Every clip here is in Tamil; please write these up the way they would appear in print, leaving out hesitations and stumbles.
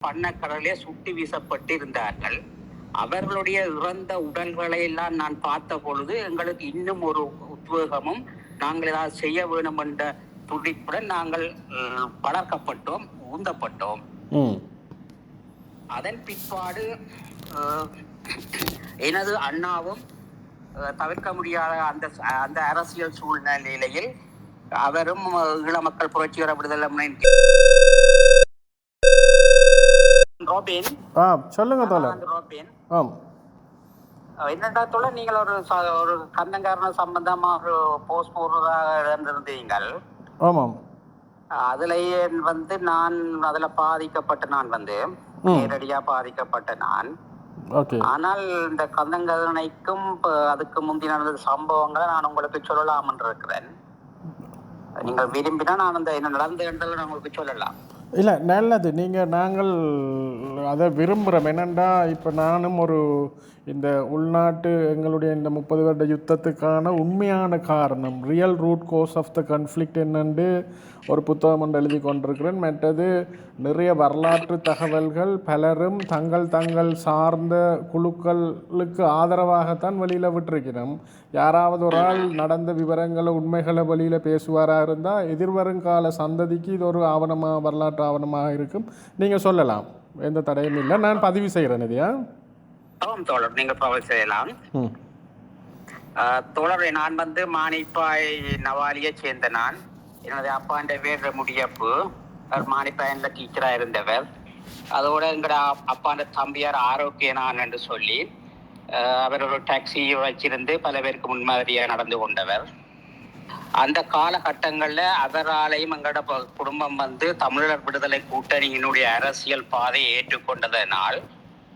பண்ணக்கடலே சுட்டி வீசப்பட்டிருந்தார்கள். அவர்களுடைய இறந்த உடல்களை எல்லாம் நான் பார்த்த பொழுது எங்களுக்கு இன்னும் ஒரு உத்வேகமும் நாங்கள் ஏதாவது செய்ய வேணும் என்ற துடிப்புடன் நாங்கள் வளர்க்கப்பட்டோம், ஊந்தப்பட்டோம். அதன் பிற்பாடு எனது அண்ணாவும் தவிர்க்க முடியாத அந்த அரசியல் சூழ்நிலையில் அவரும் ஈழ மக்கள் புரட்சிகர விடுதலை முன்னணி சொல்லுங்க என்னடா தோழர், நீங்கள் ஒரு கந்தங்காரண சம்பந்தமாக ஒரு போஸ்ட் போடுறதாக இருந்திருந்தீங்கள். ஆமாம். அதுலயே நான் அதுல நேரடியா பாதிக்கப்பட்ட நான். ஆனால் இந்த கந்தங்கதனைக்கும் அதுக்கு முந்தி நடந்த சம்பவங்களை நான் உங்களுக்கு சொல்லலாம் என்று இருக்கிறேன். நீங்கள் விரும்பினா நான் என்ன நடந்ததுன்றதை உங்களுக்கு சொல்லலாம். இல்லை, நல்லது. நாங்கள் அதை விரும்புகிறோம். என்னென்னா இப்போ நானும் இந்த உள்நாட்டு எங்களுடைய இந்த 30 வருட யுத்தத்துக்கான உண்மையான காரணம், real root cause of the conflict என்னென்று ஒரு புத்தகம் ஒன்று எழுதி கொண்டிருக்கிறேன். மற்றது நிறைய வரலாற்று தகவல்கள் பலரும் தங்கள் சார்ந்த குழுக்களுக்கு ஆதரவாகத்தான் வெளியில் விட்டுருக்கிறோம். யாராவது ஒரு ஆள் நடந்த விவரங்களை உண்மைகளை வெளியில் பேசுவாராக இருந்தால் எதிர்வருங்கால சந்ததிக்கு இது ஒரு ஆவணமாக, வரலாற்று ஆவணமாக இருக்கும். நீங்கள் சொல்லலாம், எந்த தடையும் இல்லை. நான் பதிவு செய்கிறேன். இதையா தோழர், நீங்கள் பதிவு செய்யலாம். தோழரை, நான் மானிப்பாய் நவாலியை சேர்ந்த நான். எனது அப்பாண்ட பேர் முடியப்பு. அவர் மானிப்பாயில் டீச்சராக இருந்தவர். அதோட எங்களோட அப்பாண்ட தம்பியார் ஆரோக்கியனான் என்று சொல்லி அவர் ஒரு டாக்ஸி வச்சிருந்து பல பேருக்கு முன்மாதிரியாக நடந்து கொண்டவர். அந்த காலகட்டங்களில் அவராலையும் எங்களோட குடும்பம் தமிழர் விடுதலை கூட்டணியினுடைய அரசியல் பாதையை ஏற்றுக்கொண்டதனால்,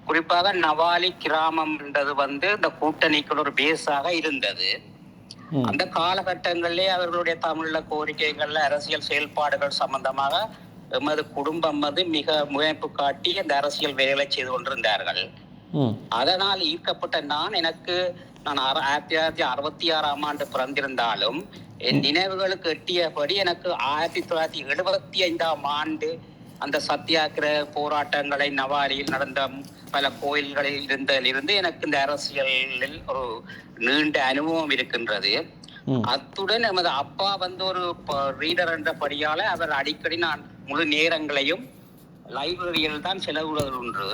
குறிப்பாக நவாலி கிராமம் என்றது இந்த கூட்டணிக்கு ஒரு பேஸாக இருந்தது. அந்த காலகட்டங்களிலே அவர்களுடைய தமிழ கோரிக்கைகள்ல அரசியல் செயல்பாடுகள் சம்பந்தமாக எமது குடும்பம் மிக முயற்சி காட்டி அந்த அரசியல் வேலைகளை செய்து கொண்டிருந்தார்கள். அதனால் ஈர்க்கப்பட்ட நான் 1966ஆம் ஆண்டு பிறந்திருந்தாலும் என் நினைவுகளுக்கு எட்டியபடி எனக்கு 1975ஆம் ஆண்டு அந்த சத்தியாகிரக போராட்டங்களை நவாலியில் நடந்த பல கோயில்களில் இருந்ததிலிருந்து எனக்கு இந்த அரசியலில் ஒரு நீண்ட அனுபவம் இருக்கின்றது. அத்துடன் நமது அப்பா ஒரு ரீடர் என்றபடியால அவர் அடிக்கடி நான் முழு நேரங்களையும் லைப்ரரியில் தான் செலவிடுவது உண்டு.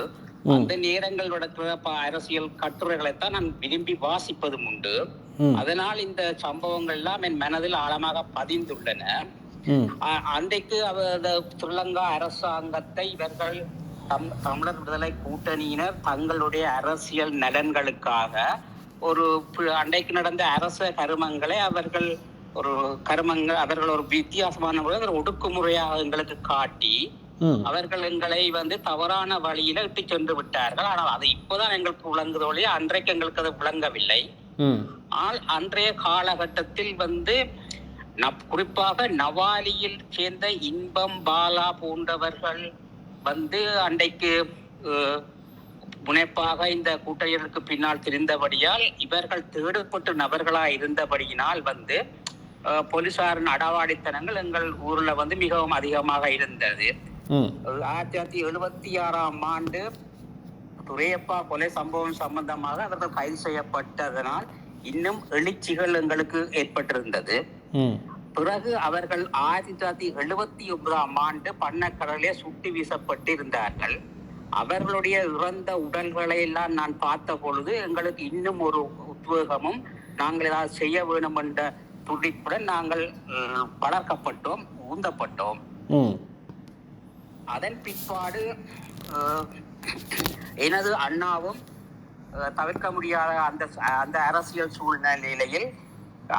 அந்த நேரங்கள் நடக்கிற அரசியல் கட்டுரைகளைத்தான் நான் விரும்பி வாசிப்பதும் உண்டு. அதனால் இந்த சம்பவங்கள் எல்லாம் என் மனதில் ஆழமாக பதிந்துள்ளன. அன்றைக்கு ஸ்ரீலங்கா அரசாங்கத்தை இவர்கள் தமிழர் விடுதலை கூட்டணியினர் தங்களுடைய அரசியல் நலன்களுக்காக அன்றைக்கு நடந்த அரச கருமங்களை அவர்கள் ஒரு வித்தியாசமான ஒடுக்குமுறையாக எங்களுக்கு காட்டி அவர்கள் எங்களை தவறான வழியில இட்டு சென்று விட்டார்கள். ஆனால் அது இப்போதான் எங்களுக்கு விளங்குதோழி, அன்றைக்கு எங்களுக்கு அது விளங்கவில்லை. ஆனால் அன்றைய காலகட்டத்தில் குறிப்பாக நவாலியில் சேர்ந்த இன்பம் பாலா போன்றவர்கள் அன்றைக்கு முனைப்பாக இந்த கூட்டணிகளுக்கு பின்னால் தெரிந்தபடியால் இவர்கள் தேடப்பட்ட நபர்களாக இருந்தபடியினால் போலீசாரின் அடாவாடித்தனங்கள் எங்கள் ஊர்ல மிகவும் அதிகமாக இருந்தது. 1976ஆம் ஆண்டு துரையப்பா கொலை சம்பவம் சம்பந்தமாக அவர்கள் கைது செய்யப்பட்டதனால் இன்னும் எழுச்சிகள் எங்களுக்கு ஏற்பட்டிருந்தது. பிறகு அவர்கள் 1979ஆம் ஆண்டு பண்ணக்கடலே சுட்டி வீசப்பட்டிருந்தார்கள். அவர்களுடைய இறந்த உடல்களை எல்லாம் நான் பார்த்த பொழுது எங்களுக்கு இன்னும் ஒரு உத்வேகமும் நாங்கள் ஏதாவது செய்ய வேணும் என்ற துடிப்புடன் நாங்கள் வளர்க்கப்பட்டோம், ஊந்தப்பட்டோம். அதன் பிற்பாடு எனது அண்ணாவும் தவிர்க்க முடியாத அந்த அரசியல் சூழ்நிலையில்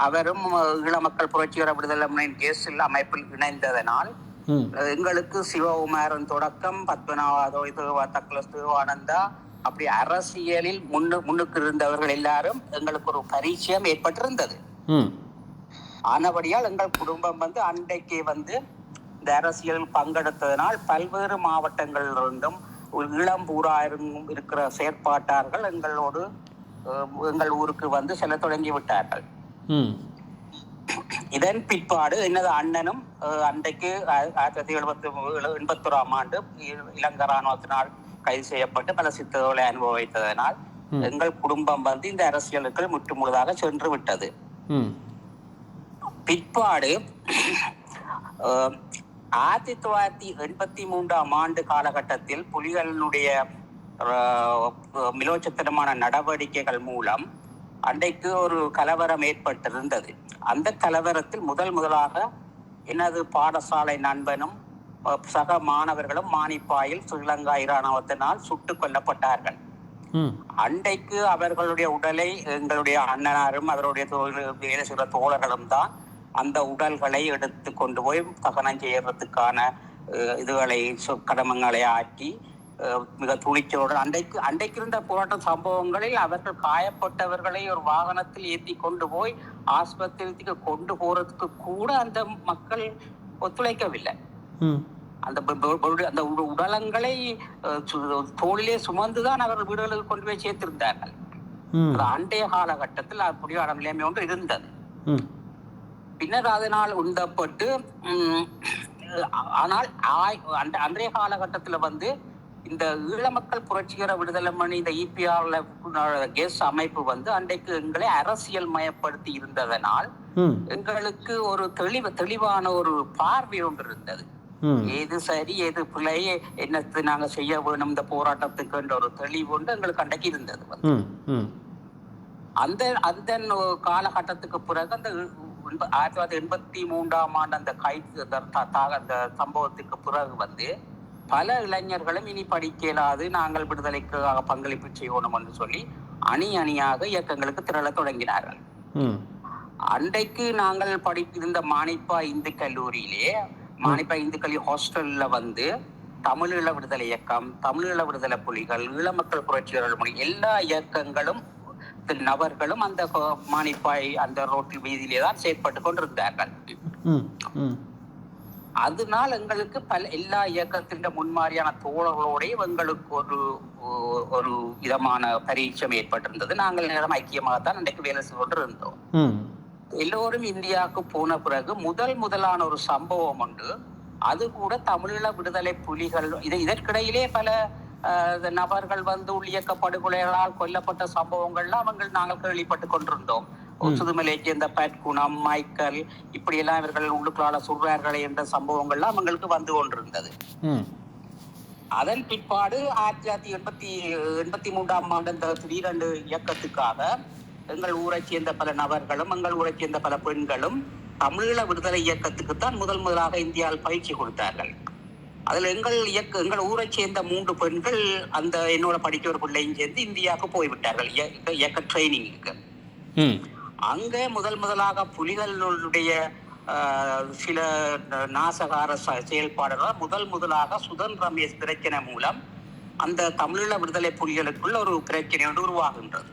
அவரும் ஈழ மக்கள் புரட்சிகர விடுதலை முன்னணி அமைப்பில் இணைந்ததனால் எங்களுக்கு சிவகுமாரன் தொடக்கம் தேவானந்தா அப்படி அரசியலில் முன்னுக்கு இருந்தவர்கள் எல்லாரும் எங்களுக்கு ஒரு பரிச்சயம் ஏற்பட்டிருந்தது. ஆனபடியால் எங்கள் குடும்பம் அன்றைக்கு இந்த அரசியல் பங்கெடுத்ததனால் பல்வேறு மாவட்டங்களிலிருந்தும் இளம்பூரா இருக்கிற செயற்பாட்டார்கள் எங்கள் ஊருக்கு செல்ல தொடங்கி விட்டார்கள். இதன் பிற்பாடு எனது அண்ணனும் அன்றைக்கு 1981ஆம் ஆண்டு இலங்கை ராணுவத்தினால் கைது செய்யப்பட்டு பல சித்தர்களை அனுபவித்ததனால் எங்கள் குடும்பம் வந்து இந்த அரசியலுக்கு முற்றுமுழுதாக சென்று விட்டது. பிற்பாடு 1983ஆம் ஆண்டு காலகட்டத்தில் புலிகளினுடைய மிலோச்சத்தனமான நடவடிக்கைகள் மூலம் அன்றைக்கு ஒரு கலவரம் ஏற்பட்டிருந்தது. அந்த கலவரத்தில் முதலாக எனது பாடசாலை நண்பனும் சக மாணவர்களும் மானிப்பாயில் ஸ்ரீலங்கா இராணுவத்தினால் சுட்டுக் கொல்லப்பட்டார்கள். அன்றைக்கு அவர்களுடைய உடலை எங்களுடைய அண்ணனாரும் அவருடைய வேலை செய்கிற தோழர்களும் தான் அந்த உடல்களை எடுத்து கொண்டு போய் தகனம் செய்யறதுக்கான இதுகளை கடமங்களை ஆற்றி மிக துணிச்சலுடன் அன்றைக்கு இருந்த போராட்ட சம்பவங்களில் அவர்கள் காயப்பட்டவர்களை ஒரு வாகனத்தில் ஏற்றி கொண்டு போய் ஆஸ்பத்திரிக்கு கொண்டு போறதுக்கு கூட அந்த மக்கள் ஒத்துழைக்கவில்லை. அந்த உடலங்களை தோளிலே சுமந்துதான் அவர்கள் வீடுகளுக்கு கொண்டு போய் சேர்த்திருந்தார்கள். அண்டைய காலகட்டத்தில் அப்படியான நிலைமை ஒன்று இருந்தது. பின்னர் அதனால் உந்தப்பட்டு ஆனால் அன்றைய காலகட்டத்தில் வந்து இந்த ஈழ மக்கள் புரட்சிகர விடுதலை மணி இந்த EPR அமைப்பு வந்து அன்றைக்கு எங்களை அரசியல் மயப்படுத்தி இருந்ததனால் எங்களுக்கு ஒரு தெளிவான ஒரு பார்வை ஒன்று இருந்தது. எது சரி எது பிழை என்னத்து நாங்க செய்ய வேணும் இந்த போராட்டத்துக்கு என்ற ஒரு தெளிவு ஒன்று எங்களுக்கு அன்றைக்கு இருந்தது. அந்த காலகட்டத்துக்கு பிறகு அந்த 1983ஆம் ஆண்டு அந்த கைது அந்த சம்பவத்துக்கு பிறகு வந்து பல இளைஞர்களும் இனி படிக்க இயலாது, நாங்கள் விடுதலைக்காக பங்களிப்பு செய்யணும் என்று சொல்லி அணியாக இயக்கங்களுக்கு திரள தொடங்கினார்கள். அன்றைக்கு நாங்கள் படித்திருந்த மானிப்பா இந்து கல்லூரியிலே மானிப்பா இந்து கல்லூரி ஹாஸ்டல்ல வந்து தமிழீழ விடுதலை இயக்கம், தமிழீழ விடுதலை புலிகள், ஈழ மக்கள் புரட்சிகர மொழி எல்லா இயக்கங்களும் நபர்களும் அந்த மானிப்பாய் அந்த ரோட்டில் வீதியிலே தான் செயற்பட்டு கொண்டிருந்தார்கள். அதனால் எங்களுக்கு எல்லா இயக்கத்தின் முன்மாதிரியான தோழர்களோட எங்களுக்கு ஒரு விதமான பரிச்சயம் ஏற்பட்டிருந்தது. நாங்கள் நேரம் ஐக்கியமாகத்தான் அன்றைக்கு வேலை செய்து கொண்டு இருந்தோம். எல்லோரும் இந்தியாவுக்கு போன பிறகு முதலான ஒரு சம்பவம் உண்டு. அது கூட தமிழீழ விடுதலை புலிகள் இதற்கிடையிலே பல நபர்கள் வந்து உள்ளியக்க படுகொலைகளால் கொல்லப்பட்ட சம்பவங்கள்லாம் நாங்கள் கேள்விப்பட்டு கொண்டிருந்தோம். சுதுமலைக்கு இந்த பட்குணம், மைக்கேல் இப்படி எல்லாம் இவர்கள் உள்ளுக்குள்ளால சுடுறார்களே என்ற சம்பவங்கள்லாம் அவங்களுக்கு வந்து கொண்டிருந்தது. அதன் பிற்பாடு 1983ஆம் ஆண்டு இந்த திடீரென்று இயக்கத்துக்காக எங்கள் ஊரை சேர்ந்த பல நபர்களும் எங்கள் ஊரை சேர்ந்த பல பெண்களும் தமிழீழ விடுதலை இயக்கத்துக்குத்தான் முதலாக இந்தியாவில் பயிற்சி கொடுத்தார்கள். அதுல எங்கள் ஊரை சேர்ந்த 3 பெண்கள் அந்த என்னோட படிக்க ஒரு பிள்ளையும் சேர்ந்து இந்தியாவுக்கு போய்விட்டார்கள் இயக்க ட்ரைனிங்க்கு. அங்க முதலாக புலிகளுடைய சில நாசகார செயல்பாடுகள் முதலாக சுதன் ரமேஷ் பிரச்சனை மூலம் அந்த தமிழீழ விடுதலை புலிகளுக்குள்ள ஒரு பிரச்சனை ஒன்று உருவாகின்றது.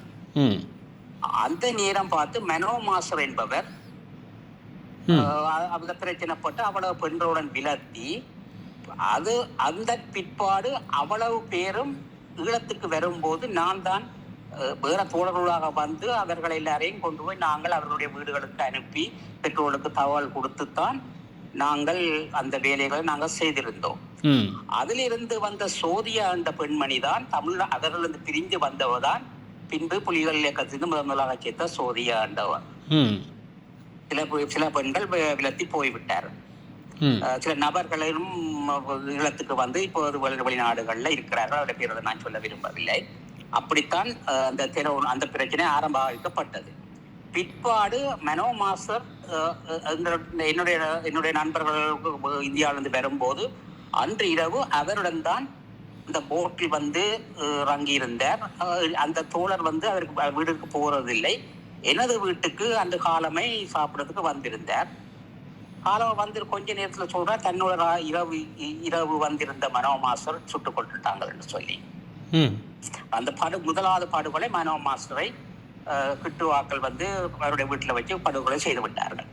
அந்த நேரம் பார்த்து மெனோ மாஸ்டர் என்பவர் அந்த பிரச்சனைப்பட்டு அவ்வளவு பெண்களுடன் விலத்தி அந்த பிற்பாடு அவ்வளவு பேரும் ஈழத்துக்கு வரும்போது நான் தான் வேற தோழர்களாக வந்து அவர்கள் எல்லாரையும் கொண்டு போய் நாங்கள் அவர்களுடைய வீடுகளுக்கு அனுப்பி பெற்றோர்களுக்கு தகவல் கொடுத்துத்தான் நாங்கள் அந்த வேலைகளை நாங்கள் செய்திருந்தோம். அதிலிருந்து வந்த சோதியா என்ற பெண்மணி தான் அவர்களிருந்து பிரிந்து வந்தவர்தான் பின்பு புலிகள் இயக்கத்திலிருந்து முதலாக சேர்த்த சோதியா என்றவர். சில பெண்கள் விலத்தி போய்விட்டார். சில நபர்களும் ஈழத்துக்கு வந்து இப்போது வெளிநாடுகள்ல இருக்கிறார்கள். அவருடைய பேரை நான் சொல்ல விரும்பவில்லை. அப்படித்தான் அந்த பிரச்சனை ஆரம்பிக்கப்பட்டது. பிற்பாடு மெனோ மாஸ்டர் என்னுடைய நண்பர்கள் இந்தியாவிலிருந்து வரும்போது அன்று இரவு அவருடன் தான் இந்த போட்டில் வந்து இறங்கியிருந்தார். அந்த தோழர் வந்து அவருக்கு வீட்டுக்கு போறதில்லை. எனது வீட்டுக்கு அந்த காலமை சாப்பிடறதுக்கு வந்திருந்தார். காலம் வந்து கொஞ்ச நேரத்துல சொல்ற தன்னோட இரவு வந்திருந்த மனோ மாஸ்டர் சுட்டுக் கொண்டுட்டாங்க என்று சொல்லி அந்த முதலாவது படுகொலை மனோ மாஸ்டரை கிட்டுவாக்கள் வந்து அவருடைய வீட்டுல வச்சு படுகொலை செய்து விட்டார்கள்.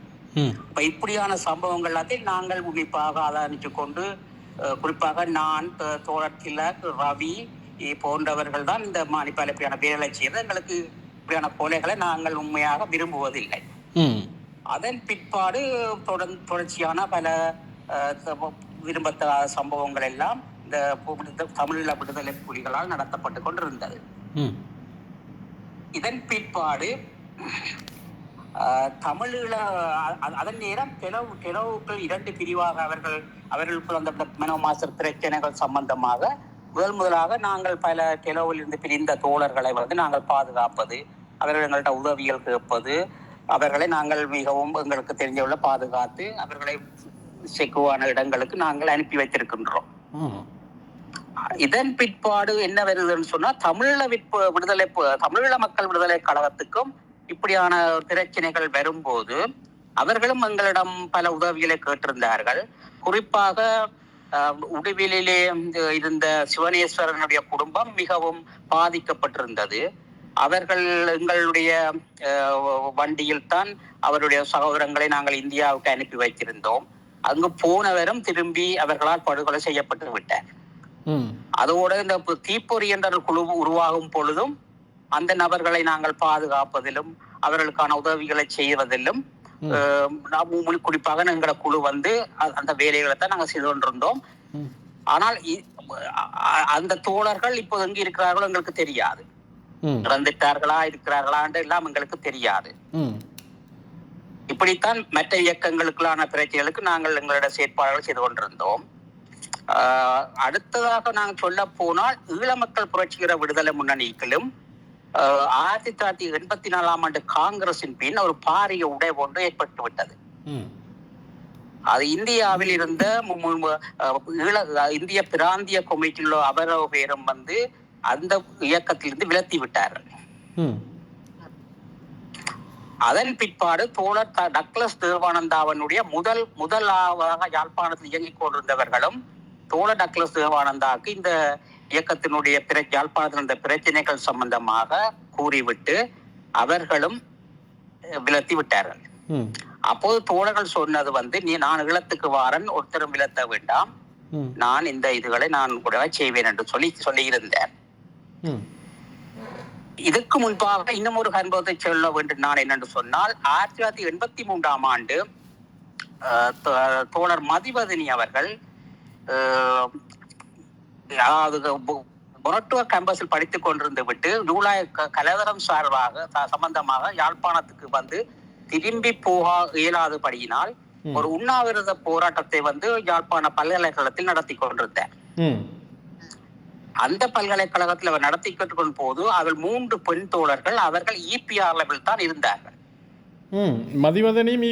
இப்ப இப்படியான சம்பவங்கள் எல்லாத்தையும் நாங்கள் உன்னிப்பாக ஆதாரித்து கொண்டு குறிப்பாக நான், தோழர் திலக், ரவி போன்றவர்கள் தான் இந்த மானிப்பால் இப்படியான வேலை செய்யறது. எங்களுக்கு இப்படியான கொலைகளை நாங்கள் உண்மையாக விரும்புவதில்லை. அதன் பிற்பாடு தொடர்ச்சியான பல விரும்பத்தகாத சம்பவங்கள் எல்லாம் இந்த தமிழீழ விடுதலை புலிகளால் நடத்தப்பட்டு கொண்டிருந்தது. இதன் பிற்பாடு தமிழீழ அதன் நேரம் கெலவுக்கள் 2 பிரிவாக அவர்களுக்குள் அந்த மனோமாசர் பிரச்சனைகள் சம்பந்தமாக முதலாக நாங்கள் பல கெலவில் இருந்து பிரிந்த தோழர்களை நாங்கள் பாதுகாப்பது, அவர்கள் எங்கள்கிட்ட உதவிகள் கேட்பது, அவர்களை நாங்கள் மிகவும் எங்களுக்கு தெரிஞ்சவுள்ள பாதுகாத்து அவர்களை செக்குவான இடங்களுக்கு நாங்கள் அனுப்பி வைத்திருக்கின்றோம். இதன் பிற்பாடு என்ன வருதுன்னு சொன்னா, தமிழீழ மக்கள் விடுதலை கழகத்துக்கும் இப்படியான பிரச்சனைகள் வரும்போது அவர்களும் எங்களிடம் பல உதவிகளை கேட்டிருந்தார்கள். குறிப்பாக உடுவிலே இருந்த சிவனேஸ்வரனுடைய குடும்பம் மிகவும் பாதிக்கப்பட்டிருந்தது. அவர்கள் எங்களுடைய வண்டியில் தான் அவருடைய சகோதரங்களை நாங்கள் இந்தியாவுக்கு அனுப்பி வைத்திருந்தோம். அங்கு போனவரும் திரும்பி அவர்களால் படுகொலை செய்யப்பட்டு விட்டார். அதோடு இந்த தீப்பொறி என்ற குழு உருவாகும் பொழுதும் அந்த நபர்களை நாங்கள் பாதுகாப்பதிலும் அவர்களுக்கான உதவிகளை செய்வதிலும் குறிப்பாக எங்களோட குழு அந்த வேலைகளை தான் நாங்கள் செய்து கொண்டிருந்தோம். ஆனால் அந்த தோழர்கள் இப்போது எங்க இருக்கிறார்களோ எங்களுக்கு தெரியாது. இறந்துட்டார்களா இருக்கிறார்களா எல்லாம் எங்களுக்கு தெரியாது. இப்படித்தான் மற்ற இயக்கங்களுக்குள்ளான பிரச்சனைகளுக்கு நாங்கள் எங்களோட செயற்பாடுகள் செய்து கொண்டிருந்தோம். அடுத்ததாக நாங்கள் சொல்ல போனால் ஈழ மக்கள் புரட்சிகர விடுதலை முன்னணிகளும் 1984 காங்கிரசின் பின் ஒரு பாரிய உடைவு ஒன்று ஏற்பட்டு விட்டது. அது இந்தியாவில் இருந்த இந்திய பிராந்திய கமிட்டியில் அவரோ பேரும் அந்த இயக்கத்திலிருந்து விலத்தி விட்டார்கள். அதன் பிற்பாடு தோழர் டக்ளஸ் தேவானந்தாவனுடைய முதலாக யாழ்ப்பாணத்தில் இயங்கிக் கொண்டிருந்தவர்களும் தோழர் டக்ளஸ் தேவானந்தாவுக்கு இந்த இயக்கத்தினுடைய யாழ்ப்பாணத்தில் இருந்த பிரச்சனைகள் சம்பந்தமாக கூறிவிட்டு அவர்களும் விலத்தி விட்டார்கள். அப்போது தோழர்கள் சொன்னது நான் ஈழத்துக்கு வாரன், ஒருத்தரும் விலத்த வேண்டாம், நான் இந்த இதுகளை நான் கூட செய்வேன் என்று சொல்லியிருந்தேன். இதற்கு முன்பாக இன்னும் ஒரு அனுபவத்தை சொல்ல வேண்டும். நான் என்னென்று சொன்னால் 1983 தோழர் மதிவதனி அவர்கள் மொரட்டுவ கேம்பஸில் படித்துக் கொண்டிருந்து விட்டு ஜூலை கலவரம் சம்பந்தமாக யாழ்ப்பாணத்துக்கு திரும்பி போக இயலாதபடியினால் ஒரு உண்ணாவிரத போராட்டத்தை யாழ்ப்பாண பல்கலைக்கழகத்தில் நடத்தி கொண்டிருந்தார். அந்த பல்கலைக்கழகத்தில் அவர் நடத்தி கொண்டிருக்கும் போது அவர் 3 பெண் தோழர்கள் அவர்கள் இபிஆர் லெவல் தான் இருந்தார்கள். மதிவதனியும்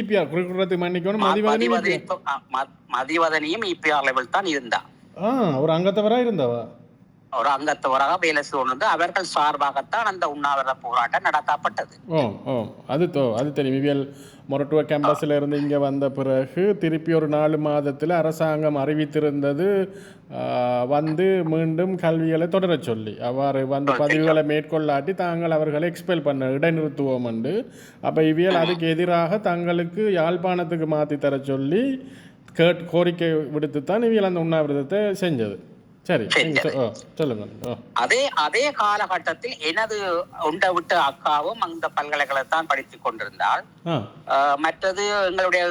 இபிஆர் லெவல் தான் இருந்தார். ஒரு அங்கத்தவராக வேலை செய்து அவர்கள் சார்பாகத்தான் அந்த உண்ணாவிரத போராட்டம் நடத்தப்பட்டது. அது தெரியும். மொரட்டுவ கேம்பஸ்ல இருந்து இங்கே வந்த பிறகு திருப்பி ஒரு 4 மாதத்தில் அரசாங்கம் அறிவித்திருந்தது மீண்டும் கல்விகளை தொடர சொல்லி அவ்வாறு பதிவுகளை மேற்கொள்ளாட்டி தாங்கள் அவர்களை எக்ஸ்பெல் பண்ண இடைநிறுத்துவோம் என்று. அப்போ இவியல் அதுக்கு எதிராக தங்களுக்கு யாழ்ப்பாணத்துக்கு மாற்றி தர சொல்லி கோரிக்கை விடுத்து தான் இவியல் அந்த உண்ணாவிரதத்தை செஞ்சது. சரி, சொல்லுங்க. அதே காலகட்டத்தில் எனது உண்ட விட்ட அக்காவும் அந்த பல்கலைக்கழகத்தான் படித்துக் கொண்டிருந்தால், மற்றது எங்களுடைய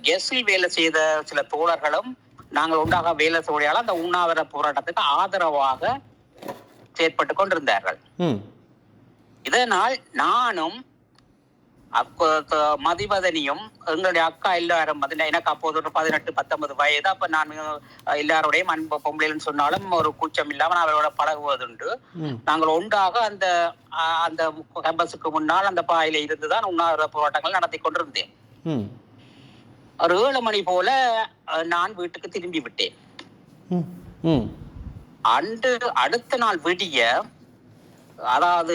கெஸ்ஸில் வேலை செய்த சில தோழர்களும் நாங்கள் உண்டாக வேலை செய்யால் அந்த உண்ணாவிரத போராட்டத்துக்கு ஆதரவாக செயற்பட்டு கொண்டிருந்தார்கள். இதனால் நானும் மதிவதனியும் எங்களுடைய அக்கா எல்லாரும் எனக்கு அப்போது ஒரு 18-19 வயது. அப்ப நான் எல்லாரோடையும் அன்பு பொம்பளைன்னு சொன்னாலும் ஒரு கூச்சம் இல்லாம நான் அவரோட பழகுவதுண்டு. நாங்கள் ஒன்றாக அந்த கேம்பஸுக்கு முன்னால் அந்த பாயில இருந்துதான் உண்ணாவிரத போராட்டங்கள் நடத்தி கொண்டிருந்தேன். ஒரு 7 மணி போல நான் வீட்டுக்கு திரும்பி விட்டேன். அடுத்த நாள் விடிய அதாவது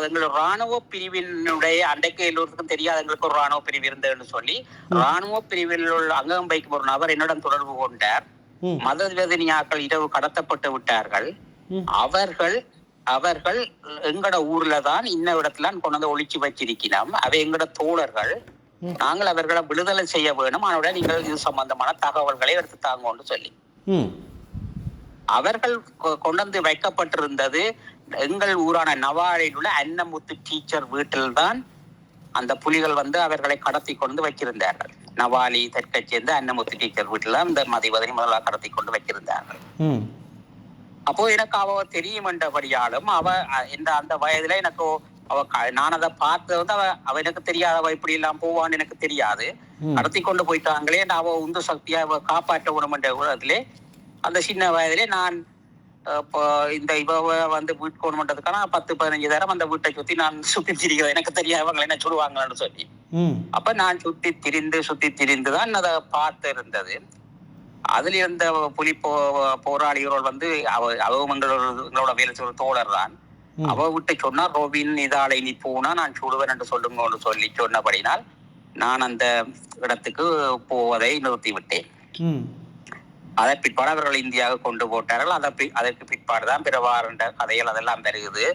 எங்களுடைய ராணுவ பிரிவினுடைய அன்றைக்கு எல்லோருக்கும் தெரியாது எங்களுக்கு ஒரு ராணுவ பிரிவு இருந்ததுன்னு சொல்லி ராணுவ பிரிவில் உள்ள அங்கம் வைக்கும் ஒரு நபர் என்னிடம் தொடர்பு கொண்டார். மதவேதனியாக்கள் இரவு கடத்தப்பட்டு விட்டார்கள். அவர்கள் எங்கட ஊர்ல தான் இன்ன இடத்துல கொண்டு ஒழிச்சு வச்சிருக்கிறோம். அவை எங்கட தோழர்கள், நாங்கள் அவர்களை விடுதலை செய்ய வேணும், அதோட நீங்கள் இது சம்பந்தமான தகவல்களை எடுத்து தாங்கன்னு சொல்லி அவர்கள் கொண்டு வைக்கப்பட்டிருந்தது எங்கள் ஊரான நவாரில் உள்ள அன்னமுத்து டீச்சர் வீட்டில் தான் அந்த புலிகள் வந்து அவர்களை கடத்தி கொண்டு வச்சிருந்தார்கள். நவாலி தெற்கை சேர்ந்த அன்னமுத்து டீச்சர் வீட்டுல அந்த மதிவதனி முதலாக கடத்தி கொண்டு வச்சிருந்தார்கள். அப்போ எனக்கு அவ தெரியும் என்றபடியாலும் அவ இந்த அந்த வயதுல எனக்கு நான் அதை பார்த்தது வந்து அவ எனக்கு தெரியாது. அவ இப்படி எல்லாம் போவான்னு எனக்கு தெரியாது. கடத்தி கொண்டு போயிட்டாங்களே அவ உந்து சக்தியா அவ காப்பாற்ற உணவு என்ற உலகத்திலே அந்த சின்ன வயதிலே நான் இப்போ இந்த இவ வந்து வீட்டுக்கு பண்றதுக்கான 10-15 தரம் அந்த வீட்டை சுத்தி நான் சுத்தி திரிகிறேன். எனக்கு தெரியாது அவங்க என்ன சொல்லுவாங்கன்னு சொல்லி. அப்ப நான் சுத்தி திரிந்துதான் அதை பார்த்து இருந்தது. அதுல இருந்த புலி போராளிகள் வந்து அவங்களோட வேலை செய்ற தோழர் தான். அவ விட்டு சொன்னா ரோபின் இதாலை நீ போனா நான் சுடுவேன் என்று சொல்லுங்கன்னு சொல்லி சொன்னபடினால் நான் அந்த இடத்துக்கு போவதை நிறுத்தி விட்டேன். அதை பிற்பாடு அவர்கள் இந்தியாவுக்கு கொண்டு போட்டார்கள். அதற்கு பிற்பாடுதான் பிறவாறு கதைகள் அதெல்லாம் பெருகுது.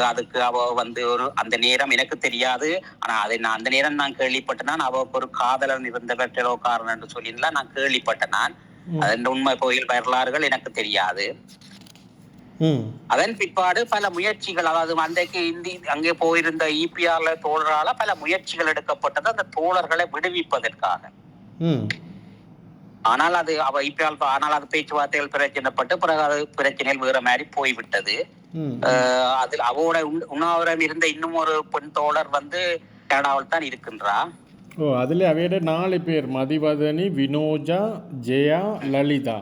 அதுக்கு அவ வந்து அந்த நேரம் எனக்கு தெரியாது. ஆனா அதை நான் அந்த நேரம் நான் கேள்விப்பட்டேன். அவருக்கு ஒரு காதலன் இருந்தவர் டெலோகாரன் என்று சொல்லிலாம் நான் கேள்விப்பட்டேன். அதன் உண்மை கோயில் வரலாறுகள் எனக்கு தெரியாது. அதன் பிற்பாடு பல முயற்சிகள், அதாவது அன்றைக்கு அங்கே போயிருந்த இபிஆர்ல தோழரால பல முயற்சிகள் எடுக்கப்பட்டது அந்த தோழர்களை விடுவிப்பதற்காக. ஆனால் அது அது பேச்சுவார்த்தைகள் பிரச்சனைப்பட்டு பிறகு அது பிரச்சனைகள் வேற மாதிரி போய்விட்டது. அதில் அவரோட உண்ணாவிரம் இருந்த இன்னும் ஒரு பெண் தோழர் வந்து கனடாவில் தான் இருக்கின்றா. அதுல அவையோட 4 பேர் மதிவதனி, வினோஜா, ஜெயா, லலிதா.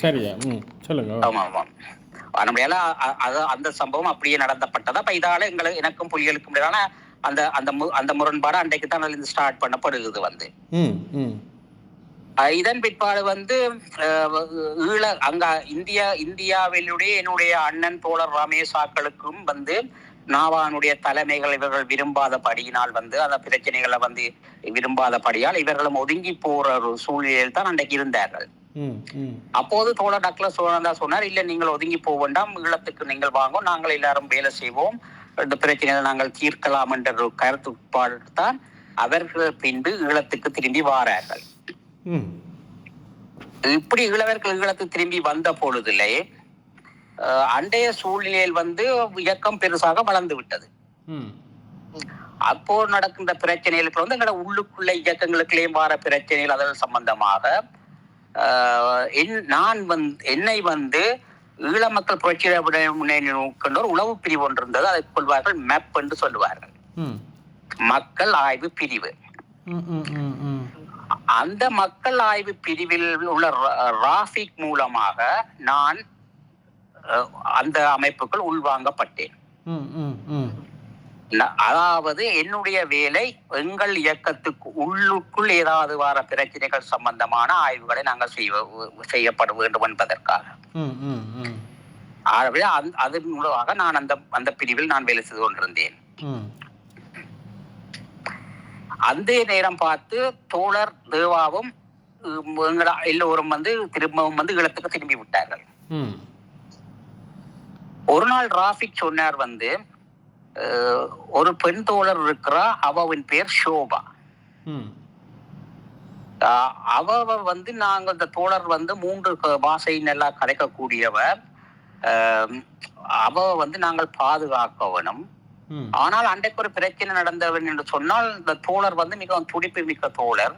சரியா? சொல்லுங்க. ஆமா. நம்மளால அந்த சம்பவம் அப்படியே நடந்தப்பட்டதா. அப்ப இதால எனக்கும் புலிகளுக்கும் இடையிலான அந்த முரண்பாடு அன்றைக்கு தான் ஸ்டார்ட் பண்ணப்படுகிறது வந்து. இதன் பிற்பாடு வந்து அங்க இந்தியாவிலுடைய என்னுடைய அண்ணன் தோழர் ரமேஷாக்களுக்கும் வந்து நாவானுடைய தலைமைகள் இவர்கள் விரும்பாதபடியினால் வந்து அந்த பிரச்சனைகளை வந்து விரும்பாதபடியால் இவர்களும் ஒதுங்கி போற ஒரு சூழ்நிலையில் தான் அன்றைக்கு இருந்தார்கள். அப்போது தோழர் டக்ளஸ் சொன்னார், இல்ல நீங்கள் ஒதுங்கி போக வேண்டாம், ஈழத்துக்கு நீங்கள் வாங்க, நாங்கள் எல்லாரும் வேலை செய்வோம், இந்த பிரச்சனைகளை நாங்கள் தீர்க்கலாம் என்ற ஒரு கருத்துப்பாடு தான் அவர்கள் பின்பு ஈழத்துக்கு திரும்பி வாரார்கள். இப்படி ஈழத்துக்கு திரும்பி வந்த பொழுதிலே அண்டைய சூழ்நிலையில் வந்து இயக்கம் பெருசாக வளர்ந்து விட்டது. அப்போ நடக்கின்ற பிரச்சனைகளுக்கு வந்து எங்களோட உள்ளுக்குள்ள இயக்கங்களுக்குள்ளேயும் வர பிரச்சனைகள் அதன் சம்பந்தமாக என்னை வந்து ஈழ மக்கள் புரட்சி முன்னேற்ற உளவு பிரிவு ஒன்று இருந்தது. அதை கொள்வார்கள் மேப் என்று சொல்லுவார்கள், மக்கள் ஆய்வு பிரிவு. அந்த மக்கள் ஆய்வு பிரிவில் உள்ள ராஃபிக் மூலமாக நான் அந்த அமைப்புக்குள் உள்வாங்கப்பட்டேன். அதாவது என்னுடைய வேலை எங்கள் இயக்கத்துக்கு உள்ளுக்குள் ஏதாவது வர பிரச்சனைகள் சம்பந்தமான ஆய்வுகளை நாங்கள் செய்யப்பட வேண்டும் என்பதற்காக. ஆகவே அதன் மூலமாக நான் அந்த பிரிவில் நான் வேலை செய்து கொண்டிருந்தேன். அந்த நேரம் பார்த்து தோழர் தேவாவும் எல்லோரும் வந்து திரும்பவும் வந்து ஈழத்துக்கு திரும்பி விட்டார்கள். ஒரு நாள் ராஃபிக் சொன்னார் வந்து, ஒரு பெண் தோழர் இருக்கிறா, அவவின் பேர் ஷோபா. அவ வந்து நாங்க இந்த தோழர் வந்து 3 பாஷை நல்லா கலைக்கக்கூடியவர். அவ வந்து நாங்கள் பாதுகாக்க வேணும். ஆனால் அன்றைக்கு ஒரு பிரச்சனை நடந்தவன் என்று சொன்னால் இந்த தோழர் வந்து மிகவும் துடிப்பு மிக்க தோழர்.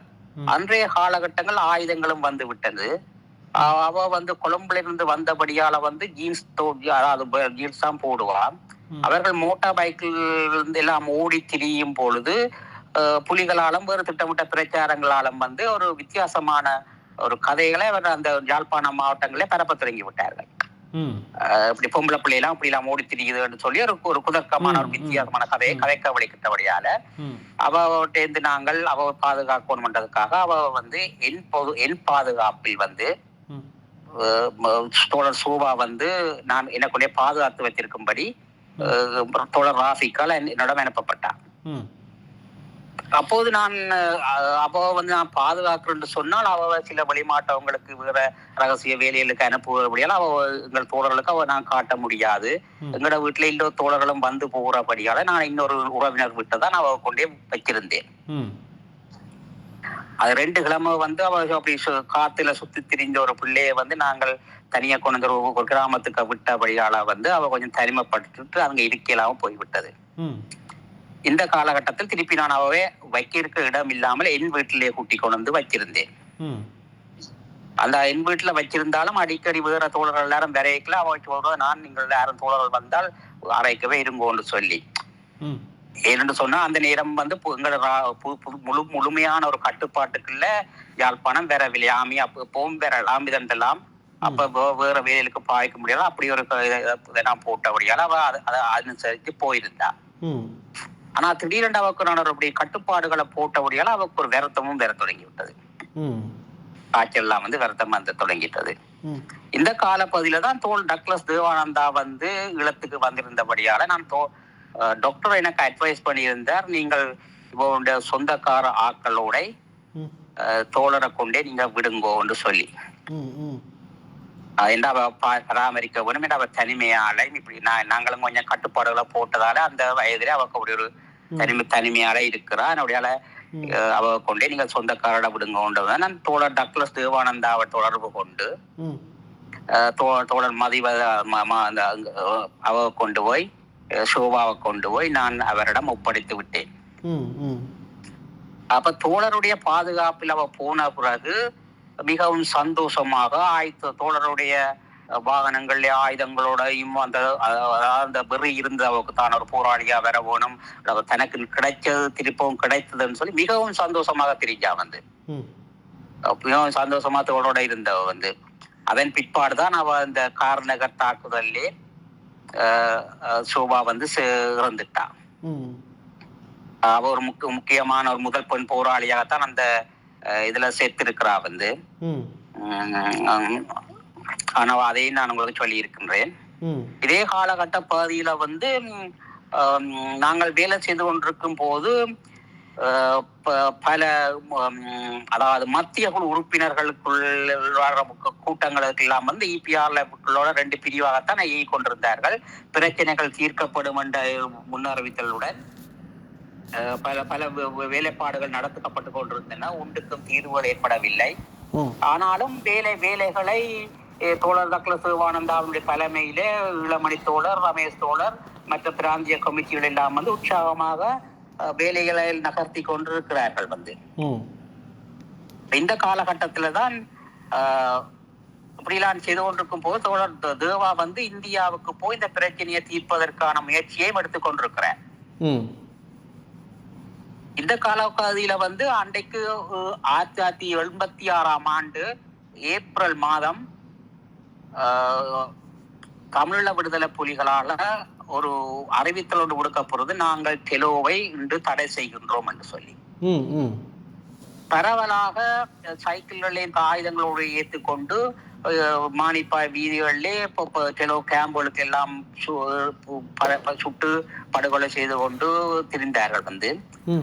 அன்றைய காலகட்டங்கள் ஆயுதங்களும் வந்து விட்டது. அவ வந்து கொழும்புல இருந்து வந்தபடியால வந்து ஜீன்ஸ் தான் போடுவான். அவர்கள் மோட்டார் பைக்கில் இருந்து எல்லாம் ஓடி திரியும் பொழுது புலிகளாலும் வேறு திட்டமிட்ட பிரச்சாரங்களாலும் வந்து ஒரு வித்தியாசமான ஒரு கதைகளை அவர் அந்த யாழ்ப்பாண மாவட்டங்களே பரப்ப தொடங்கி விட்டார்கள். இப்படி பொம்பளை பிள்ளைலாம் இப்படி எல்லாம் ஓடி திரியுதுன்னு சொல்லி ஒரு குதர்க்கமான ஒரு வித்தியாசமான கதையை கதைக்க வழிக்கிட்டபடியால அவர்கிட்ட நாங்கள் அவ பாதுகாக்கணும்ன்றதுக்காக அவ வந்து என் பாதுகாப்பில் வந்து தோழர் சோபா வந்து நான் எனக்குள்ளே பாதுகாத்து வச்சிருக்கும்படி தோழர் ராஃபிக்கால் என்னிடம் அனுப்பப்பட்டான். அப்போது நான் நான் பாதுகாக்கிறேன்னு சொன்னால் அவ சில வழிமாட்டவங்களுக்கு வேற ரகசிய வேலைகளுக்கு அனுப்புவபடியால எங்கள் தோழர்களுக்கு நான் காட்ட முடியாது. எங்களோட வீட்டுல இன்னொரு தோழர்களும் வந்து போகிறபடியால நான் இன்னொரு உறவினர் வீட்டை தான் அவ கொண்டே வச்சிருந்தேன். அது 2 கிழமை வந்து அவ அப்படி காத்துல சுத்தி திரிஞ்ச ஒரு பிள்ளைய வந்து நாங்கள் தனியா கொண்டு ஒரு கிராமத்துக்கு விட்டபடியால வந்து அவ கொஞ்சம் தனிமைப்பட்டு அங்க இருக்கையிலாம போய்விட்டது. இந்த காலகட்டத்தில் திருப்பி நான் அவவே வைக்க இடம் இல்லாமல் என் வீட்டிலே கூட்டி கொண்டு வந்து வச்சிருந்தேன். அந்த என் வீட்டுல வச்சிருந்தாலும் அடிக்கடி வேற தோழர்கள் எல்லாரும் விரைக்கல அவ சொல்றது நான் நீங்கள் யாரும் தோழர்கள் வந்தால் அரைக்கவே இருங்கோன்னு சொல்லி. ஏன்னு சொன்னா அந்த நேரம் வந்து முழுமையான ஒரு கட்டுப்பாட்டுக்குள்ள யாழ்ப்பாணம் வேற விளையாமி அப்பவும் வேற ஆமிதண்டெல்லாம் அப்ப வேற வேலைகளுக்கு பாய்க்க முடியாது. அப்படி ஒரு நான் போட்டபடியால அவ அதை அனுசரித்து போயிருந்தா. ஆனா திடீரென்று அவருக்கு நான் அப்படி கட்டுப்பாடுகளை போட்டபடியால அவருக்கு ஒரு விரத்தமும் வேற தொடங்கி விட்டது. காய்ச்சல் எல்லாம் வந்து விரதம் வந்து தொடங்கிட்டது. இந்த காலப்பகுதியில தான் டக்ளஸ் தேவானந்தா வந்து ஈழத்துக்கு வந்திருந்தபடியால நான் டாக்டர் எனக்கு அட்வைஸ் பண்ணியிருந்தார், நீங்கள் இவருடைய சொந்தக்கார ஆக்களோட தோழரை கொண்டே நீங்க விடுங்கோன்னு சொல்லி. அவ பராமரிக்க வேணும் என்று அவர் தனிமையால இப்படி நாங்களும் கொஞ்சம் கட்டுப்பாடுகளை போட்டதால அந்த வயதிலே அவருக்கு அப்படி ஒரு தனிமையால இருக்கிறா. அப்படியால அவ கொண்டே நீங்கள் சொந்தக்காரோட விடுங்கன்றத நான் தோழர் டக்ளஸ் தேவானந்தாவை தொடர்பு கொண்டு தோழர் மதிவ அவ கொண்டு போய் சோபாவை கொண்டு போய் நான் அவரிடம் ஒப்படைத்து விட்டேன். அப்ப தோழருடைய பாதுகாப்பில் அவ போன பிறகு மிகவும் சந்தோஷமாக தோழருடைய வாகனங்கள்ல ஆயுதங்களோடையும் அந்த வெறி இருந்து அவருக்கு தான் ஒரு போராளியா வர வேணும், தனக்கு கிடைச்சது திருப்பவும் கிடைத்ததுன்னு சொல்லி மிகவும் சந்தோஷமாக திரிஞ்சா வந்து மிகவும் சந்தோஷமா தோழரோட இருந்தவ வந்து. அதன் பிற்பாடுதான் அவ இந்த கார்நகர் தாக்குதல்லே சோபா வந்து இறந்துட்டா. அவ ஒரு முக்கியமான ஒரு முதல் பெண் போராளியாகத்தான் அந்த இதுல சேர்த்திருக்கிறா வந்து. ஆனா அதையும் நான் உங்களுக்கு சொல்லி இருக்கின்றேன். இதே காலகட்ட பகுதியில வந்து நாங்கள் வேலை செய்து கொண்டிருக்கும் போது பல அதாவது மத்திய குழு உறுப்பினர்களுக்குள் கூட்டங்களுக்கு எல்லாம் வந்து இபிஆர்ல ரெண்டு பிரிவாகத்தான் இயங்கிக் கொண்டிருந்தார்கள். பிரச்சனைகள் தீர்க்கப்படும் என்ற முன்னறிவித்தலுடன் பல பல வேலைப்பாடுகள் நடத்தப்பட்டு கொண்டிருந்தன. ஒன்றுக்கும் தீர்வுகள் ஏற்படவில்லை. ஆனாலும் வேலைகளை தோழர் டக்ளஸ் தேவானந்தாவுடைய தலைமையிலே இளமணி தோழர், ரமேஷ் தோழர், மற்ற பிராந்திய கமிட்டிகள் எல்லாம் வந்து உற்சாகமாக வேலைகளை நகர்த்தி கொண்டிருக்கிறார்கள் வந்து. இந்த காலகட்டத்தில தான் இப்படிலாம் செய்து கொண்டிருக்கும் போது தோழர் தேவா வந்து இந்தியாவுக்கு போய் இந்த பிரச்சனையை தீர்ப்பதற்கான முயற்சியையும் எடுத்துக் கொண்டிருக்கிறார். இந்த காலப்பகுதியில வந்து அன்றைக்கு 1986 ஏப்ரல் மாதம் தமிழீழ விடுதலை புலிகளால ஒரு அறிவித்தல் ஒன்று கொடுக்கப்படுறது, நாங்கள் டெலோவை இன்று தடை செய்கின்றோம் என்று சொல்லி. பரவலாக சைக்கிள்களையும் ஆயுதங்களோடு ஏற்றுக்கொண்டு மானிப்பாய் வீதிகளிலே டெலோ கேம்புகளுக்கு எல்லாம் சுட்டு படுகொலை செய்து கொண்டு திரிந்தார்கள் வந்து.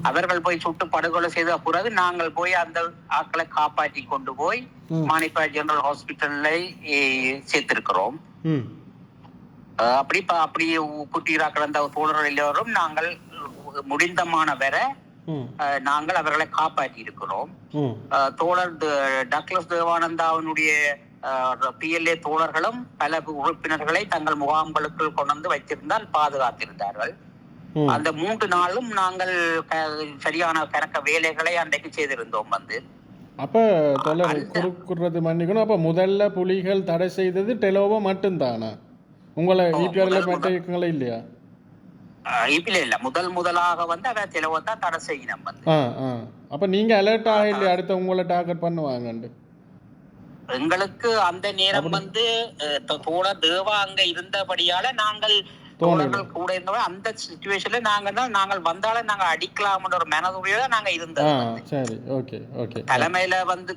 அவர்கள் போய் சுட்டு படுகொலை செய்த பிறகு நாங்கள் போய் அந்த ஆட்களை காப்பாற்றி கொண்டு போய் மானிப்பாய் ஜெனரல் ஹாஸ்பிட்டல்ல சேர்த்திருக்கிறோம். அப்படி குட்டீராக்கள் அந்த தோழர்கள் எல்லோரும் நாங்கள் முடிந்தமான வர நாங்கள் அவர்களை காப்பாற்றி இருக்கிறோம். தோழர் டக்ளஸ் தேவானந்தாவினுடைய PLA தோழர்களும் பல உறுப்பினர்களை தங்கள் முகாம்களுக்குள் கொண்டு வைத்திருந்தால் பாதுகாத்திருந்தார்கள். அந்த 3 நாளும் நாங்கள் சரியான கணக்க வேலைகளை அன்றைக்கு செய்திருந்தோம் வந்து. அப்ப குறுக்குறது மன்னிக்கணும். அப்ப முதல்ல புலிகள் தடை செய்தது டெலோவை மட்டும்தானா? உங்களை இபிஆர்ல மற்ற இயக்கங்களே இல்லையா? இல்ல முதலாக வந்து அவ டெலோவை தான் தடை செய்யணும் வந்து. அப்ப நீங்க அலர்ட் ஆகல அடுத்த உங்களை டார்கெட் பண்ணுவாங்க. எங்களுக்கு அந்த நேரம் வந்து தோழர் தேவா அங்க இருந்தபடியால நாங்கள் தோழர்கள் கூட இருந்தவங்க அந்த சிச்சுவேஷன்ல நாங்கள் வந்தாலும் நாங்க அடிக்கலாம்ன்ற ஒரு மனதுடையோட நாங்க இருந்தோம். தலைமையில வந்து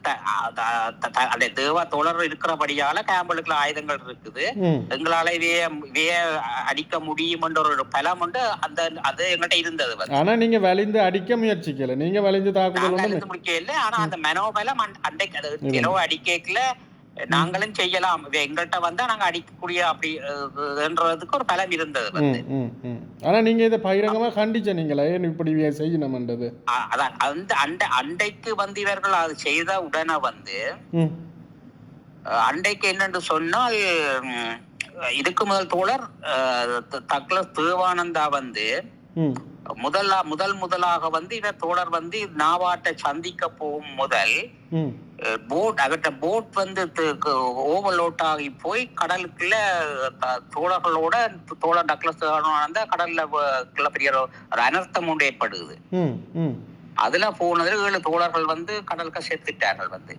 அந்த தேவா தோழர் இருக்கிறபடியால கேம்புகளுக்குள்ள ஆயுதங்கள் இருக்குது, எங்களால அடிக்க முடியும்ன்ற ஒரு பலம் உண்டு. அது எங்கள்கிட்ட இருந்தது. ஆனா நீங்க வலிந்து அடிக்க முயற்சிக்கல, நீங்க வலிந்து தாக்குதல் முடிக்கல. ஆனா அந்த மனோபலம் அன்றைக்கு அடிக்கல நாங்களும் செய்யலாம், எங்கள்கிட்ட வந்தா நாங்க அடிக்கக்கூடிய அப்படின்றதுக்கு ஒரு பலம் இருந்தது வந்து. ஆனா நீங்க இதை பகிரங்கமா கண்டிச்ச நீங்களா இப்படி செய்யணும்ன்றது? அதான் அந்த அண்டைக்கு வந்து இவர்கள் அது செய்த உடனே வந்து அண்டைக்கு என்னென்று சொன்னால் இதுக்கு முதல் தோழர் டக்ளஸ் தேவானந்தா வந்து முதலாக வந்து இவர் தோழர் வந்து நாவாட்டை சந்திக்க போகும் முதல் அவர்கிட்ட போட் வந்து ஓவர்லோட் ஆகி போய் கடலுக்குள்ள தோழர்களோட தோழர் டக்ளஸ் கடல்ல பெரிய ஒரு அனர்த்தம் ஒன்று ஏற்படுது. அதுல போனதுல 7 தோழர்கள் வந்து கடலுக்கு செத்துட்டார்கள் வந்து.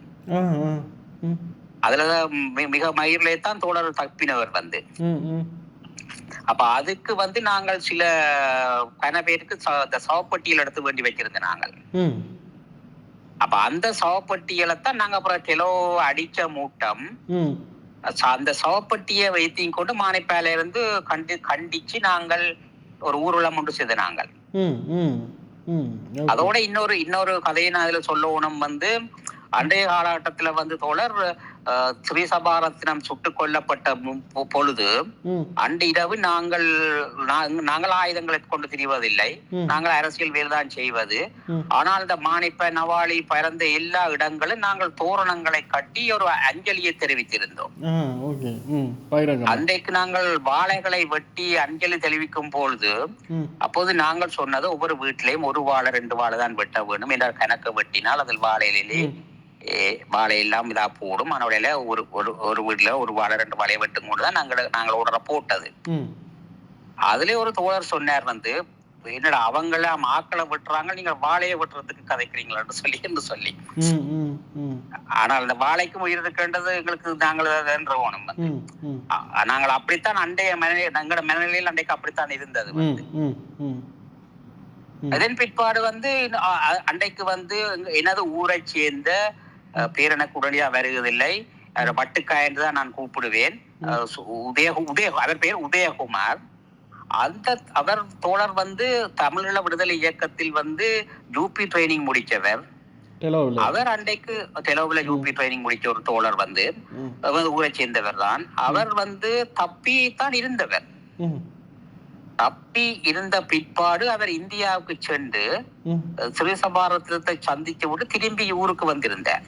அதுல மிக மயிரிலே தான் தோழர் தப்பினவர் வந்து. அப்ப அதுக்கு வந்து நாங்கள் சில பல பேருக்கு சவப்பட்டியல் எடுத்து வேண்டி வச்சிருந்தோம் நாங்கள். அப்ப அந்த சவப்பட்டியலை தான் நாங்க அப்புறம் கிலோ அடிச்ச மூட்டம் அந்த சவப்பட்டியை வைத்தியும் கொண்டு மானிப்பால இருந்து கண்டிச்சு நாங்கள் ஒரு ஊர்வலம் ஒன்று செய்த நாங்கள். அதோட இன்னொரு கதையை நான் அதுல சொல்லணும் வந்து, அன்றைய காலகட்டத்துல வந்து தோழர் ஸ்ரீசபாரத்தினம் சுட்டுக் கொல்லப்பட்ட பொழுது அன்று இரவு நாங்கள் ஆயுதங்களை கொண்டு திரிவதில்லை, நாங்கள் அரசியல் வேலைதான் செய்வது. ஆனால் இந்த மானிப்ப நவாலி பறந்த எல்லா இடங்களும் நாங்கள் தோரணங்களை கட்டி ஒரு அஞ்சலியை தெரிவித்திருந்தோம். அன்றைக்கு நாங்கள் வாழைகளை வெட்டி அஞ்சலி தெரிவிக்கும் பொழுது அப்போது நாங்கள் சொன்னது ஒவ்வொரு வீட்டிலையும் 1 வாழை 2 வாழை தான் வெட்ட வேண்டும் என்ற கணக்கு வெட்டினால் அதில் வாழையிலே வாழை எல்லாம் இதா போடும். அதனால ஒரு வீட்டுல 1 வாழை 2 வாழையை வெட்டும் கொண்டுதான் நாங்கள் உடற போட்டது. அதுல ஒரு தோழர் சொன்னார் வந்து, என்னடா அவங்கள ஆக்களை வெட்டுறாங்க, நீங்க வாழையை வெட்டுறதுக்கு கதைக்கிறீங்களான்னு சொல்லி. ஆனால் அந்த வாழைக்கும் உயிர் இருக்கின்றது எங்களுக்கு நாங்கள் என்றோணும் வந்து. நாங்கள் அப்படித்தான் எங்களோட மனநிலையில் அண்டைக்கு அப்படித்தான் இருந்தது வந்து. அதன் பிற்பாடு வந்து அண்டைக்கு வந்து எனது ஊரை சேர்ந்த பேர் எனக்கு உடனடியா வருவதில்லை, வட்டுக்காய் என்றுதான் நான் கூப்பிடுவேன். அவர் பேர் உதயகுமார். அவர் தோழர் வந்து தமிழீழ விடுதலை இயக்கத்தில் வந்து யூபி ட்ரைனிங் முடிச்சவர். அவர் அன்றைக்கு தெலோவில யூபி ட்ரைனிங் முடிச்ச ஒரு தோழர் வந்து ஊரை சேர்ந்தவர் தான். அவர் வந்து தப்பி தான் இருந்தவர். தப்பி இருந்த பிற்பாடு அவர் இந்தியாவுக்கு சென்று ஸ்ரீசபாரத்தை சந்திச்சு விட்டு திரும்பி ஊருக்கு வந்திருந்தார்.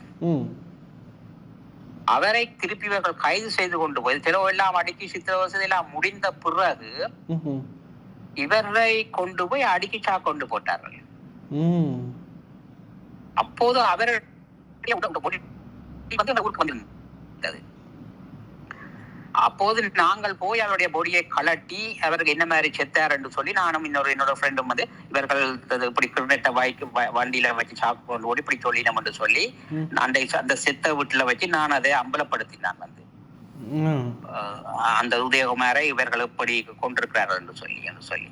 அவரை திருப்பி இவர்கள் கைது செய்து கொண்டு போய் எல்லாம் அடிக்கி சித்திரவசதி எல்லாம் முடிந்த பிறகு இவரை கொண்டு போய் அடிக்கி கொண்டு போட்டார்கள். அப்போது அவர் ஊருக்கு வந்திருந்தது. அப்போது நாங்கள் போய் அவருடைய பொடியை கலட்டி அவருக்கு என்ன மாதிரி செத்தார் என்று சொல்லி நானும் என்னோட ஃப்ரெண்டும் வந்து இவர்கள் இப்படி கிரினெட்டை வண்டியில வச்சு சாக்கு கொண்டு ஓடி இப்படி சொல்லினோம் என்று சொல்லி அந்த செத்த வீட்டுல வச்சு நான் அதை அம்பலப்படுத்தினான் வந்து, அந்த உதயகுமாரை இவர்கள் எப்படி கொண்டிருக்கிறார்கள் என்று சொல்லி.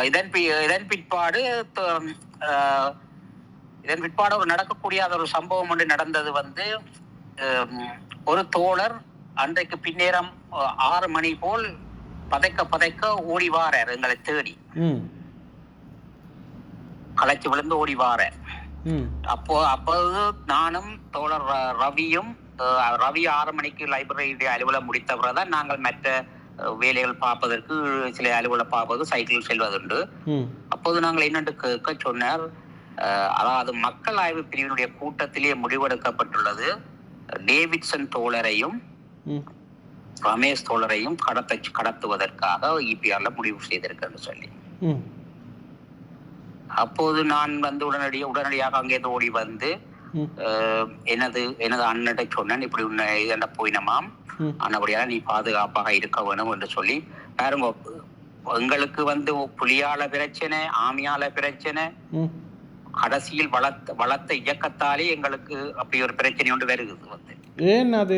இதன் பிற்பாடு ஒரு நடக்கக்கூடிய ஒரு சம்பவம் ஒன்று நடந்தது வந்து, ஒரு தோழர் அன்றைக்கு பின்னேரம் 6 மணி போல் பதைக்க ஓடி வாரார் எங்களை தேடி. களைச்சு விழுந்து ஓடி வாரார். அப்போது நானும் தோழர் ரவியும், ரவி 6 மணிக்கு லைப்ரரி அலுவலம் முடித்தவர்தான் நாங்கள் மற்ற வேலைகள் பார்ப்பதற்கு சில அலுவலம் பார்ப்பது சைக்கிள் செல்வதுண்டு. அப்போது நாங்கள் என்னென்று கேட்க சொன்னார், அதாவது மக்கள் ஆய்வு பிரிவினுடைய கூட்டத்திலே முடிவெடுக்கப்பட்டுள்ளது, டேவிட்சன் தோழரையும் ரமேஷ் தோழரையும் கடத்துவதற்காக இபிஆர்ல முடிவு செய்திருக்கேன்னு சொல்லி. அப்போது நான் வந்து உடனடியாக அங்கே ஓடி வந்து எனது அண்ணனை சொன்னேன், இப்படி உன்னை போயினமாம், அன்னபடியால நீ பாதுகாப்பாக இருக்க வேணும் என்று சொல்லி. பாருங்க, எங்களுக்கு வந்து புலியால பிரச்சனை, ஆமியால பிரச்சனை, கடைசியில் வளர்த்த இயக்கத்தாலே எங்களுக்கு அப்படி ஒரு பிரச்சனை ஒன்று வருகிறது வந்து. ஏன் அது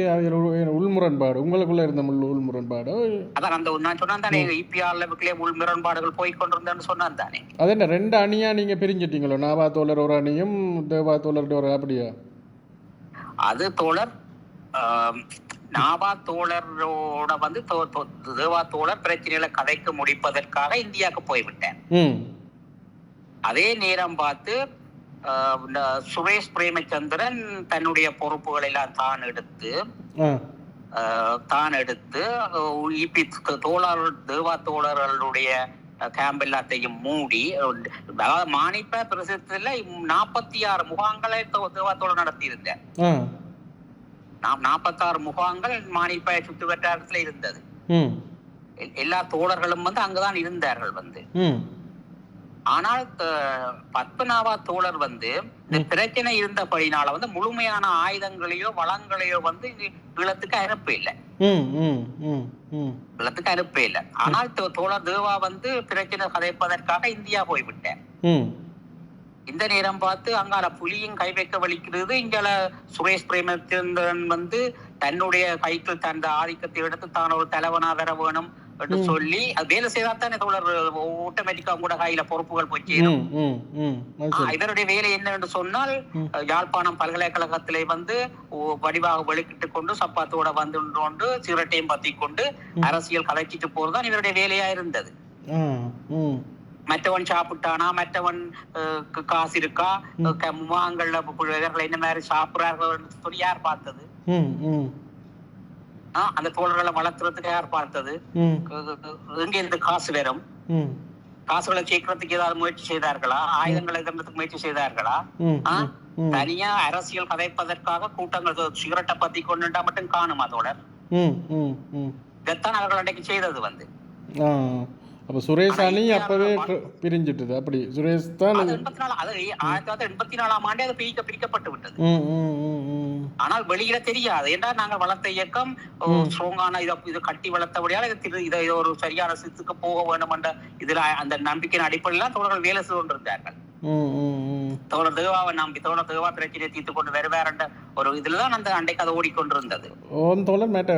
உள்முரண்பாடு உங்களுக்குள்ள இருந்த உள்முரண்பாடு? அதான் அந்த நான் சொன்னான் தானே, இபிஆர்ல உள்முரண்பாடுகள் போய்கொண்டிருந்தேன்னு சொன்னான் தானே. அது என்ன 2 அணியா நீங்க பிரிஞ்சிட்டீங்களோ? நாவா தோழர் ஒரு அணியும் தேவா தோழர் ஒரு, அப்படியா? அது தோழர் நாவா தோழரோட வந்து தேவா தோழர் பிரச்சனைகளை கதைக்கு முடிப்பதற்காக இந்தியாவுக்கு போய்விட்டேன். அதே நேரம் பார்த்து சுரேஷ் பிரேமச்சந்திரன் தன்னுடைய பொறுப்புகளை எல்லாம் தான் எடுத்து தேவா தோழர்களுடைய கேம்ப் எல்லாத்தையும் மூடி, மானிப்ப பிரதேசத்துல 46 முகாம்களை தேவா தோழர் நடத்தி இருந்தேன். 46 முகாம்கள் மானிப்ப சுற்று வட்டாரத்துல இருந்தது. எல்லா தோழர்களும் வந்து அங்குதான் இருந்தார்கள் வந்து. ஆனால் பத்மநாபா தோழர் வந்து இந்த பிரச்சனை இருந்தபடினால வந்து முழுமையான ஆயுதங்களையோ வளங்களையோ வந்து ஈழத்துக்கு அனுப்ப இல்லை. ஈழத்துக்கு அனுப்ப இல்லை. ஆனால் தோழர் தேவா வந்து பிரச்சனை கதைப்பதற்காக இந்தியா போய்விட்டார். இந்த நேரம் பார்த்து அங்கால புலியும் கை வைக்க வலிக்கிறது. இங்கால சுரேஷ் பிரேமச்சந்திரன் வந்து தன்னுடைய கைக்குள் தன் ஆதிக்கத்தை எடுத்து தான் ஒரு தலைவனா வர வேணும் என்று சொல்லி அது வேலை செய்தாத்தானே தோழர் ஆட்டோமேட்டிக்கா கூட கையில பொறுப்புகள் போய் சேரும். இதனுடைய வேலை என்ன என்று சொன்னால் யாழ்ப்பாணம் பல்கலைக்கழகத்திலே வந்து வடிவாக வெளிக்கிட்டு கொண்டு சப்பாத்தோட வந்து கொண்டு சிகரெட்டையும் பத்தி கொண்டு அரசியல் கலைச்சிட்டு போறதுதான் இவருடைய வேலையா இருந்தது. மற்றவன் சாப்பிட்டானா, மற்றவன் காசு இருக்கா, முகாங்கள்ல என்ன மாதிரி சாப்பிடுறார்கள் சொல்லி யார் பார்த்தது? அந்த தோழர்களை வளர்த்துறதுக்கு யார் பார்த்தது? எங்க இருந்து காசு வரும்? காசுகளை சேர்க்கறதுக்கு ஏதாவது முயற்சி செய்தார்களா? ஆயுதங்களை தரத்துக்கு முயற்சி செய்தார்களா? தனியா அரசியல் கதைப்பதற்காக கூட்டங்கள் சிகரெட்டை பத்தி கொண்டுட்டா மட்டும் காணுமா தோழர்? இதைத்தான் அவர்கள் அன்றைக்கு செய்தது வந்து. அப்ப சுரேஷ் அணி அப்பவே பிரிஞ்சிட்டது. அப்படி சுரேஷ் தான் 1984 அது பிரிக்கப்பட்டு விட்டது. ஆனால் வெளியில தெரியாது. என்றால் நாங்கள் வளர்த்த இயக்கம் ஸ்ட்ராங்கான இது கட்டி வளர்த்தபடியால் இதை ஒரு சரியான சித்துக்கு போக வேண்டும் என்ற இதுல அந்த நம்பிக்கையின் அடிப்படையில் தோழர்கள் வேலை செய்து கொண்டிருந்தார்கள். தோழர் தேவாவை நம்பி தோழர் தேவா பிரச்சனையை தீர்த்து கொண்டு வேற ஒரு இதுலதான் அந்த அண்டைக்கு அதை ஓடிக்கொண்டிருந்தது. தோழர் மேட்ட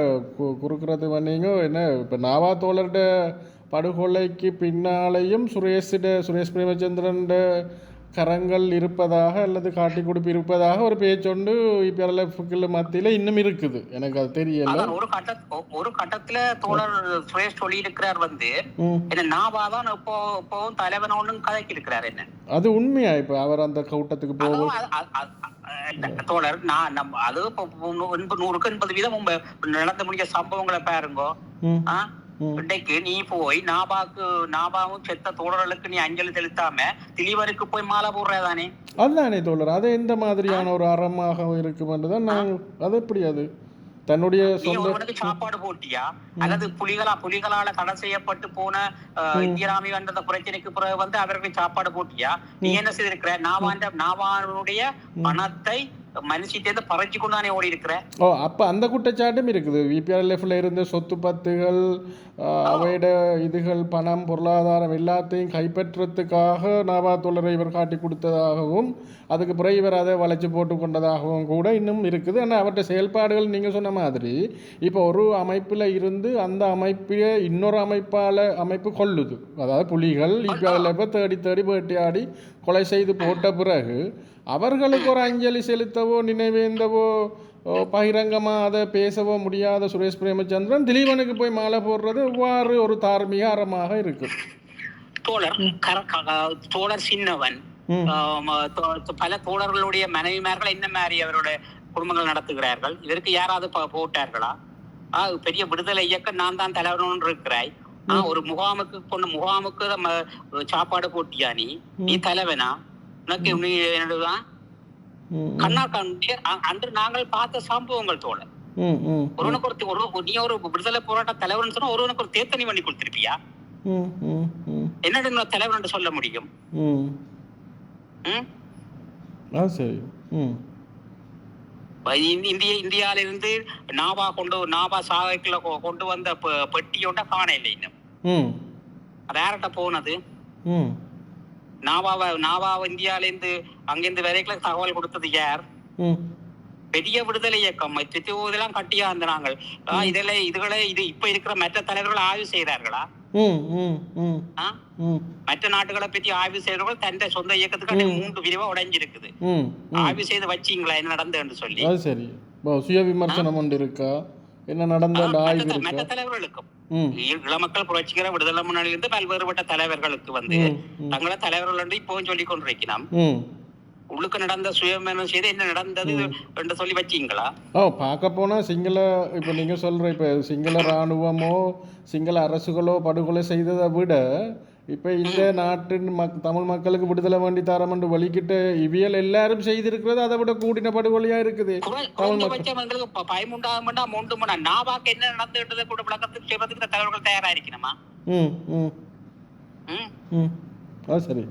குறுக்கிறது பண்ணீங்க என்ன இப்ப நாவா தோழர்ட படுகொலைக்கு பின்னாலேயும் சுரேஷ் பிரேமச்சந்திரன் கரங்கள் இருப்பதாக அல்லது காட்டி கொடுப்பு இருப்பதாக ஒரு பேச்சொண்டு இப்ப மத்தியில இன்னும் இருக்குது. எனக்கு அது தெரியல. ஒரு கட்டத்துல தோழர் சுரேஷ் சொல்லி இருக்கிறார் வந்து என்ன நாவாதான் இப்போவும் தலைவன் ஒண்ணும் கதைக்கு இருக்கிறார். என்ன அது உண்மையா? இப்ப அவர் அந்த கூட்டத்துக்கு போகும் தோழர் அது 100% நடந்து முடிஞ்ச சம்பவங்களை பாருங்க. இன்றைக்கு நீ போய் நாபாவும் செத்த தோழர்களுக்கு நீ அஞ்சலி செலுத்தாம திலீவனுக்கு போய் மாலை போடுறதானே? அதுதானே தோழர். அது எந்த மாதிரியான ஒரு அறமாக இருக்குமென்றுதான் நாங்கள் அது எப்படி அது தன்னுடைய சாப்பாடு போட்டியா அல்லது புலிகளால தடை செய்யப்பட்டு போன இந்தியராமி வந்த பிரச்சனைக்கு பிறகு வந்து அவர்களுக்கு சாப்பாடு போட்டியா? நீ என்ன செய்திருக்கிற? நாவானுடைய பணத்தை மனுஷிட்டேருந்து பறிச்சு கொண்டானே ஓடி இருக்கிற. அப்ப அந்த குற்றச்சாட்டும் இருக்குது. விபிஆர்எல்எஃப்ல இருந்த சொத்து பத்துகள் அவையோட இதுகள் பணம் பொருளாதாரம் எல்லாத்தையும் கைப்பற்றத்துக்காக நாவா தோழரை இவர் காட்டி கொடுத்ததாகவும் அதுக்கு பிறகு இவர் அதை வளைச்சு போட்டு கொண்டதாகவும் கூட இன்னும் இருக்குது. ஆனால் அவற்றை செயல்பாடுகள் நீங்கள் சொன்ன மாதிரி இப்போ ஒரு அமைப்பில் இருந்து அந்த அமைப்பையே இன்னொரு அமைப்பு கொள்ளுது. அதாவது புலிகள் விபிஆர்எல்எஃப் தேடி வேட்டையாடி கொலை செய்து போட்ட பிறகு அவர்களுக்கு ஒரு அஞ்சலி செலுத்தவோ நினைவேந்தவோ பகிரங்கமாக அதை பேசவோ முடியாத சுரேஷ் பிரேமச்சந்திரன் திலீவனுக்கு போய் மாலை போடுறது எவ்வாறு ஒரு தார்மீக அறமாக இருக்கு? தோழர் சின்னவன் பல தோழர்களுடைய மனைவிமார்கள் என்ன மாதிரி அவருடைய குடும்பங்கள் நடத்துகிறார்கள். இதற்கு யாராவது போட்டார்களா? பெரிய விடுதலை இயக்கம் நான் தான் தலைவன் இருக்கிறாய். ஒரு முகாமுக்கு சாப்பாடு போட்டியா? நீ தலைவனா? உனக்கு என்னதுதான் கண்ணா கண்டு அன்று நாங்கள் பார்த்த சம்பவங்கள் தோழர். ஒருவனுக்கு நீ ஒரு விடுதலை போராட்ட தலைவர்னு சொன்னா ஒருவனுக்கு ஒரு தேர்தணி பண்ணி கொடுத்திருப்பியா? என்னோட தலைவர் சொல்ல முடியும்? இந்தியாவிலிருந்து நாபா சாகைக்குள்ள கொண்டு வந்த பெட்டியோட காண இல்லை இன்னும். அது யார்கிட்ட போனது? நாவா இந்தியாவிலிருந்து அங்கிருந்து வரைக்கும் தகவல் கொடுத்தது யார்? பெரிய விடுதலை இயக்கம் இதெல்லாம் கட்டியா இருந்த நாங்கள் இது இப்ப இருக்கிற மற்ற தலைவர்கள் ஆய்வு செய்தார்களா? மற்ற நாட்டுகளை பற்றி ஆய்வு செய்தவர்கள் தன் சொந்த இயக்கத்துக்கு 3 பிரிவா உடைஞ்சிருக்குது. ஆய்வு செய்து வச்சீங்களா என்ன நடந்ததுன்னு சொல்லி? சரி, சுய விமர்சனம் ஒன்று இருக்கா? என்ன நடந்த மற்ற தலைவர்களுக்கும் இளமக்கள் புரட்சிகர விடுதலை முன்னாடியிலிருந்து பல்வேறுபட்ட தலைவர்களுக்கு வந்து தங்களை தலைவர்கள் என்று இப்பவும் சொல்லிக் கொண்டிருக்கலாம். உள்ளுக்கு நடந்த சுயமனம் செய்து என்ன நடந்தது என்று சொல்லி வச்சீங்களா? பார்க்க போனா இப்ப நீங்க சொல்ற இப்ப சிங்கள இராணுவமோ சிங்கள அரசுகளோ படுகொலை செய்ததை விட இப்போ இந்த நாட்டின் தமிழ் மக்களுக்கு விடுதலை வேண்டி தரம் என்று வலிக்கிட்ட இவியல் எல்லாரும் செய்திருக்கிறது அதை விட கூடின படுகொலையாக இருக்குது. குறைந்தபட்சம் எங்களுக்கு பயமுண்டாகும்னா மூன்று நாவாக்கு என்ன நடந்துகிட்டதை கூட விளக்கத்துக்கு செய்வதற்கு தலைவர்கள் தயாரா இருக்கணுமா? அது சரி.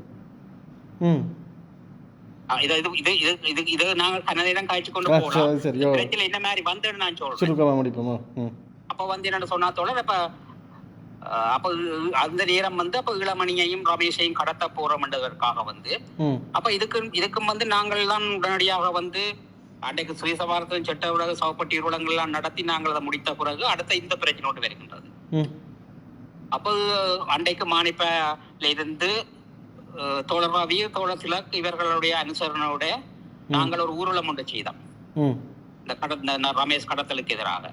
இது நாங்கள் கனநேரம் காய்ச்சி கொண்டு போகலாம். என்ன மாதிரி வந்து நான் சொல்றேன். அப்ப வந்து என்ன சொன்னா தோழர், அப்ப அந்த நேரம் வந்து அப்ப இளமணியையும் ரமேஷையும் கடத்த போறோம் என்றதற்காக வந்து அப்ப இதுக்கும் வந்து நாங்கள் தான் உடனடியாக வந்து அன்றைக்கு ஸ்ரீசபாரத்தின் சட்ட ஊடக சவப்பட்டி ஊடகங்கள் எல்லாம் நடத்தி நாங்கள் அதை முடித்த பிறகு அடுத்த இந்த பிரச்சனையோடு வருகின்றது. அப்போ அன்றைக்கு மானிப்பில இருந்து தோழர் ரவி, தோழர் சிலக் இவர்களுடைய அனுசரணோட நாங்கள் ஒரு ஊர்வலம் ஒன்று செய்தோம் இந்த ரமேஷ் கடத்தலுக்கு எதிராக.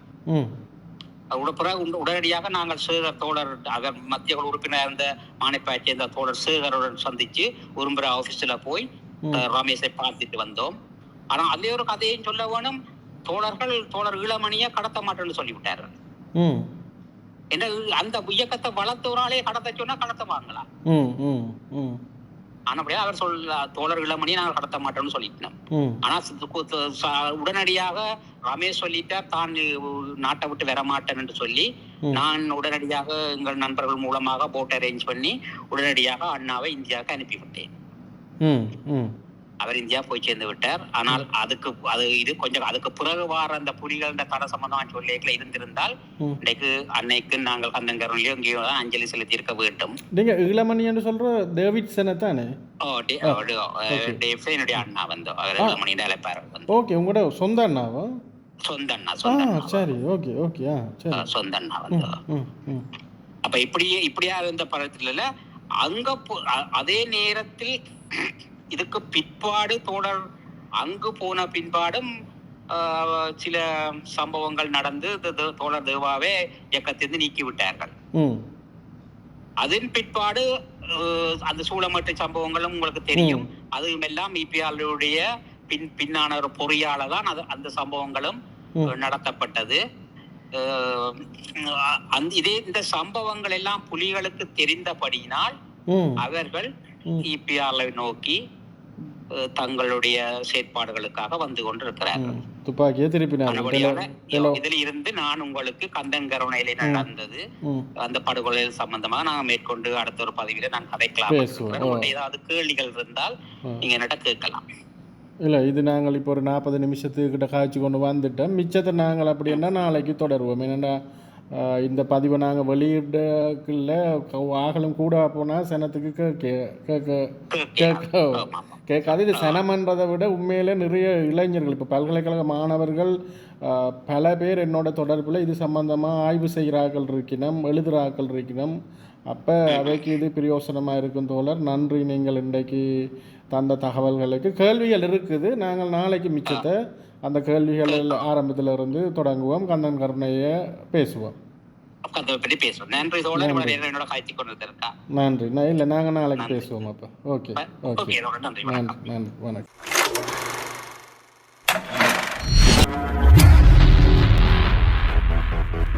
உடனடியாக நாங்கள் சேகர் தோழர் அவர் மத்திய உறுப்பினர் இருந்த மானிப்பாயை சேர்ந்த தோழர் சேகருடன் சந்திச்சு உரும்புற ஆபீஸ்ல போய் ரமேஷை பார்த்துட்டு வந்தோம். ஆனா அதே ஒரு கதையும் சொல்ல வேணும், தோழர் இளமணியை கடத்த மாட்டேன்னு சொல்லிவிட்டாரு. என்ன அந்த இயக்கத்தை வளர்த்தவராலே கடத்த சொன்னா கடத்துவாங்களா? ஆனபடியா அவர் தோழர் இளமணியை நாங்கள் கடத்த மாட்டோம்னு சொல்லிட்டோம். ஆனா உடனடியாக ரமேஷ் சொல்லிட்டார் தான் நாட்டை விட்டு வர மாட்டேன் என்று சொல்லி நான் உடனடியாக எங்கள் நண்பர்கள் மூலமாக போட் அரேஞ்ச் பண்ணி உடனடியாக அண்ணாவை இந்தியாவுக்கு அனுப்பிவிட்டேன். அவர் இந்தியா போய் சேர்ந்து விட்டார். ஆனால் அதுக்கு பிறகு வார அந்த புலிகள் தட சம்பந்தமான சொல்லிகளை இருந்திருந்தால் இன்றைக்கு அன்னைக்கு நாங்கள் கந்தங்கரன்லயோ இங்கேயோ தான் அஞ்சலி செலுத்தி இருக்க வேண்டும். நீங்க இளமணி என்று சொல்ற டேவிட்சனை தானே? என்னுடைய அண்ணா வந்து அவர் இளமணி அழைப்பார். ஓகே, உங்களோட சொந்த அண்ணாவா? சொந்த அண்ணா. சரி, ஓகே ஓகே. சொந்த அண்ணா வந்து அப்ப இப்படியா இருந்த படத்துல அங்க அதே நேரத்தில் இதுக்கு பிற்பாடு தோழர் அங்கு போன பின்பாடும் சில சம்பவங்கள் நடந்து தோழர் தேவாவே இயக்கத்திலிருந்து நீக்கி விட்டார்கள். அதன் பிற்பாடு அந்த சூளமட்டு சம்பவங்களும் உங்களுக்கு தெரியும். அதுவும் எல்லாம் இபிஆருடைய பின்னான ஒரு பொறியால தான் அந்த சம்பவங்களும் நடத்தப்பட்டது. இந்த சம்பவங்கள் எல்லாம் புலிகளுக்கு தெரிந்தபடியினால் அவர்கள் இபிஆரை நோக்கி தங்களுடைய செயற்பாடுகளுக்காக வந்து கொண்டிருக்கிறார்கள். துப்பாக்கியை திருப்பினார். இதில் இருந்து நான் உங்களுக்கு கந்தன்கருணையில நடந்தது அந்த படுகொலை சம்பந்தமாக நாங்க மேற்கொண்டு அடுத்த ஒரு பதிவில நான் கதைக்கலாம். ஏதாவது கேள்விகள் இருந்தால் நீங்க என்னட்ட கேட்கலாம். இல்லை, இது நாங்கள் இப்போ ஒரு 40 நிமிஷத்துக்கிட்ட காய்ச்சி கொண்டு வந்துட்டோம். மிச்சத்தை நாங்கள் அப்படின்னா நாளைக்கு தொடருவோம். என்னென்னா இந்த பதிவை நாங்கள் வெளியிடக்குள்ள ஆகலும் கூட போனால் சனத்துக்கு கேட்காது. இது சனம்ன்றதை விட உண்மையிலே நிறைய இளைஞர்கள் இப்போ பல்கலைக்கழக மாணவர்கள் பல பேர் என்னோட தொடர்பில் இது சம்பந்தமாக ஆய்வு செய்கிறார்கள் இருக்கணும், எழுதுகிறார்கள் இருக்கணும். அப்போ அவைக்கு இது பிரயோசனமாக இருக்கும் தோழர். நன்றி. நீங்கள் இன்றைக்கு தந்த தகவல்களுக்கு கேள்விகள் இருக்குது. நாங்கள் நாளைக்கு மிச்சத்தை அந்த கேள்விகள் ஆரம்பத்தில் இருந்து தொடங்குவோம். கந்தன் கருணையை பேசுவோம். நன்றி. இல்லை, நாங்கள் நாளைக்கு பேசுவோம். அப்போ ஓகே ஓகே. நன்றி, நன்றி, வணக்கம்.